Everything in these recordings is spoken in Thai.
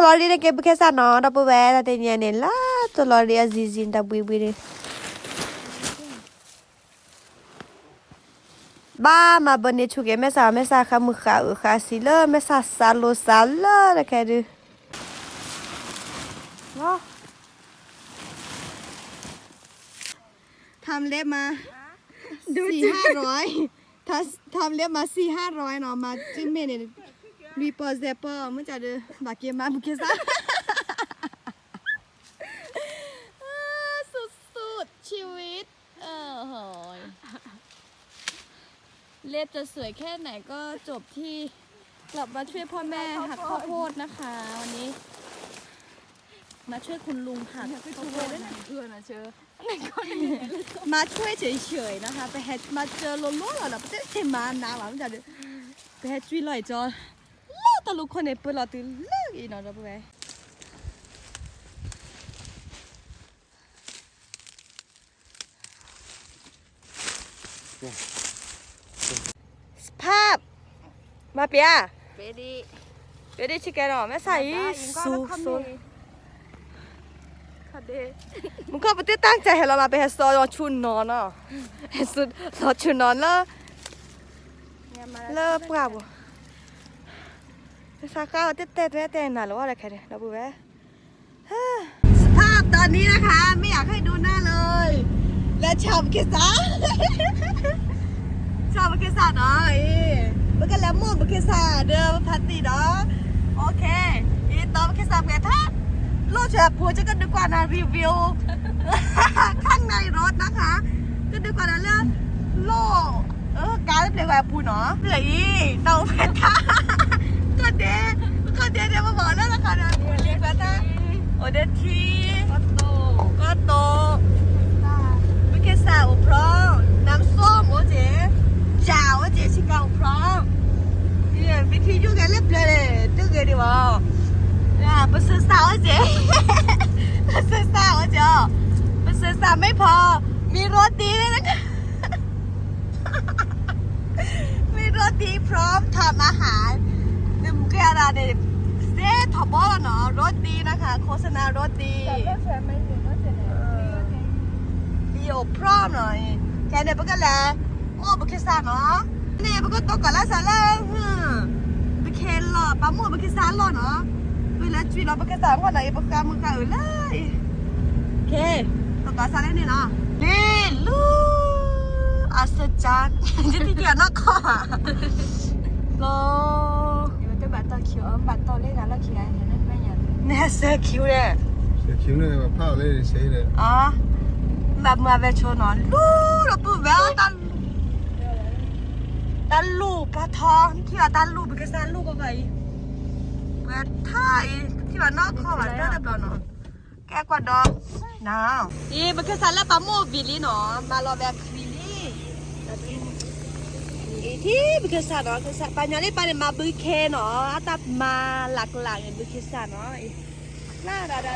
lori ne ke bukesa no da bu ve da te nya ne la to lori azizin da bui bui ne ba ma bane chu ke me sa kha mu kha u kha si le me sa lo sa le da ke duว้าทำเล็บมา400-500ถ้าทำเล็บมา400-500เนาะมาจิ้มเมเนี่ยมีเปอร์เซเปอร์มันจะดูบาเกียมาบุกเกซ่าสุดๆชีวิตโหยเล็บจะสวยแค่ไหนก็จบที่กลับมาช่วยพ่อแม่หักข้าวโพดนะคะวันนี้มาช่วยคุณลุงหักข้าวโพดนะเพื่อนนะเชอมาช่วยเฉยๆนะคะไปแฮชมาเจอลมร้อนเหรอไม่ใช่มาหนาวหรอมันจะไปแฮชจุยลอยจอเล่าตะลุกคนในเปิดเราตื่นเลิกอีกเนาะเราไปสภาพมาเปียเบดีเปียได้ชิคกี้พายแม่ใส่สูมึงก็ไม่ได้ตั้งใจให้เรามาไปให้ซอยชุนนอนอ่ะให้สุดรอชุนนอนแล้วเลิกปราบไปสักข้าวเต้ๆหน่อยหรือว่าอะไรแค่นี้เราบุ้ยสภาพตอนนี้นะคะไม่อยากให้ดูหน้าเลยและชาวเกษาชาวเกษาเนาะมันก็แล้วมุ่งเกษาเดิมพัตตีเนาะโอเคอีตอนเกษาเกษาโลดแชร์พูดจะกันดีกว่านะรีวิวข้างในรถนะคะก็ดีกว่านะเรื่องโลการเปลี่ยนแบบพูดเนาะเหนื่อยเตาเพชรก็เดี๋ยวมาบอกแล้วนะคะนะเรียกแล้วนะโอเดทีก็โตไม่แค่สาวพร้อมน้ำส้มโอเจ๊จ่าวโอเจ๊ชิคาพร้อมเนี่ยวิธียุ่งกันเรียบเลยตึ้งเลยดีวะ不是สาวเจ๊不是สาวเจ๊不是สาวไม่พอมีโรตีด้วยนะคะมีโรตีพร้อมทำอาหารนึ่งแค่อะไรเนี่ยเซ่ถอดบอลเนาะโรตีนะคะโฆษณาโรตีดีโอพร้อมหน่อยแค่เนี่ยพวกกันแหละโอ้บุคคลเนาะเนี่ยพวกก็ตกกันแล้วสาระบุคคลหล่อปั๊มหมดบุคคลหล่อเนาะเวลาชีวิตเราเป็นสาวคนไหนประกาศมึงกันเลยโอเคต้องการอะไรนี่นะนี่ลูอัศจรรย์จะที่เดียวนักข่าวรอมันจะบัตรต่อคิวบัตรต่อเลขแล้วคิวอะไรนั่นไม่ยังเนี่ยเสือคิวเลยเสือคิวเนี่ยแบบผ้าเลยใช้เลยอ๋อแบบเมื่อเวชนอนลูเราปุ๊บแววตันลูปลาทองที่ว่าตันลูเป็นกระสันลูกก็ไปเปิดท่ายที่ว่านอกคอมันได้แบบเนาะแกกว่าดอกน้าวนี่มันคือสันแล้วปลาโมบิลี่เนาะมารอแบบบิลี่ที่มันคือสันเนาะคือสันปัญญาได้ไปมาบุเคเนาะตับมาหลักอย่างบุเคสันเนาะน่าได้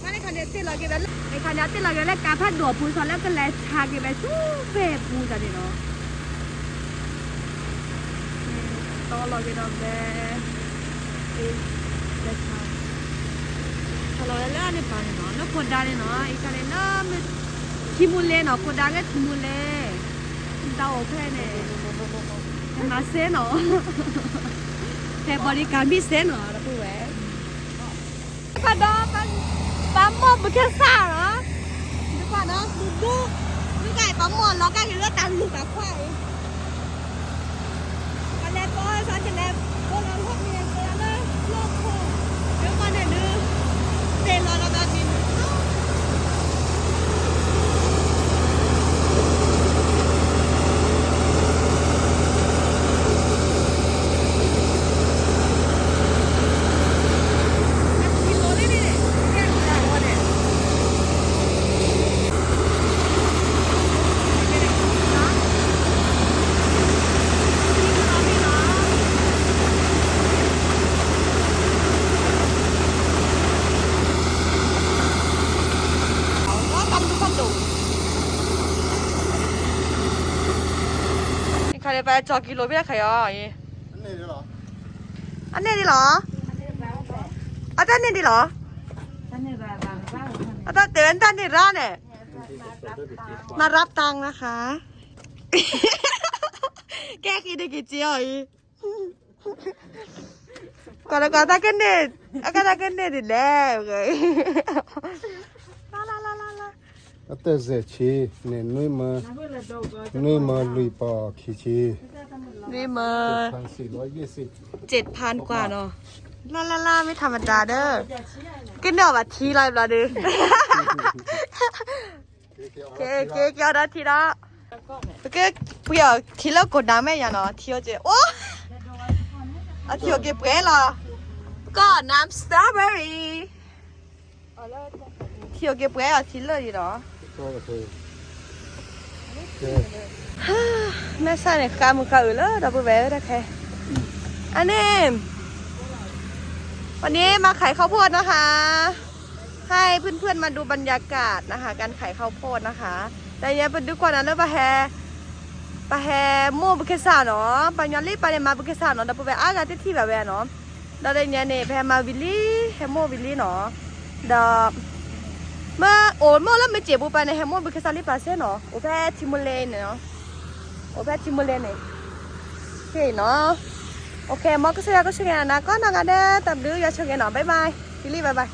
มาในคันเดียวติดเราเก็บแบบในคันเดียวติดเราเก็บแล้วการพัดดัวปูซอนแล้วก็แลชาเก็บแบบชูเฟ่ปูจันเนาะต่อเราเก็บแบบถ้าเราเล่นนี่ปานเนาะแล้วคนด่าเนี่ยเนาะอีกคนเนี่ยเนาะมันขี้มุนเล่เนาะคนด่าก็ขี้มุนเล่ดาวแค่เนี่ยมาเซ่เนาะแต่บริการพิเศษเนาะเราพูดไว้ปลาดอปลาหมอบุกแค่ซ่าเหรอดีกว่าเนาะดูไก่ปลาหมอแล้วก็เห็นว่าตันลูกกับควายกันแล้วก็สอนจะแล้วก็เราพวกนี้โลกโคเดี๋ยวก่อนเนี่ยดูเต้นรอแล้วแบบนี้ใครไปจอกิโลไม่ได้ใครอ่ะอันนี้เหรอ อาจารย์เนี่ยดีเหรออาจารย์เตือนท่านนี่ร้านเนี่ยมารับตังค์นะคะ แกคิดได้กี่เจียวอีก่อนแล้วก็ตากันเนี่ยก็ตากันเนี่ยดีแล้วเลยลา อะแต่เสชีเนี่ยนุ่ยมาลุยปอขี้ชี นี่มา 1,420 7,000 กว่าเนาะลาไม่ธรรมดาเด้อกินเดี๋ยวแบบทีไรแบบนี้เก๊เกี่ยวได้ทีละเก๊เปรี้ยวทีละกดน้ำแม่ยังเนาะทีละเจ้โอ้ทีละเก็บเปรี้ยวละก็น้ำสตรอเบอรี่ทีละเก็บเปรี้ยวทีละดีเนาะ ก็เคย แม่ใส่ในกามือกันเลยดับเบิลเวลได้แค่อันนี้วันนี้มาขายข้าวโพดนะคะ ให้เพื่อนๆมาดูบรรยากาศนะคะการขายข้าวโพดนะคะแต่ยังเป็นดูก่อนนะเรื่องปลาแฮโม่บุกเกซ่าเนาะปลาย้อนรีปลาเนี่ยมาบุกเกซ่าเนาะดับเบิลเวลอากาศที่แบบเนาะแล้วในเนี่ยปลาแฮมาวิลลี่แฮโม่วิลลี่เนาะดอกเมื่อโอ้โม่แล้วไม่เจ็บบุไปในแฮโม่บุกเกซ่ารีปลาเซ่เนาะโอ้แพ้ทิมูเลนเนาะโอ้แพ้ทิมูเลนเนี่ยโอเคเนาะโอเคมอก็เสียนะก็นางกันเด้อแต่ดื้ออย่าเชื่อเนาะบ๊ายบายวิลลี่บ๊ายบาย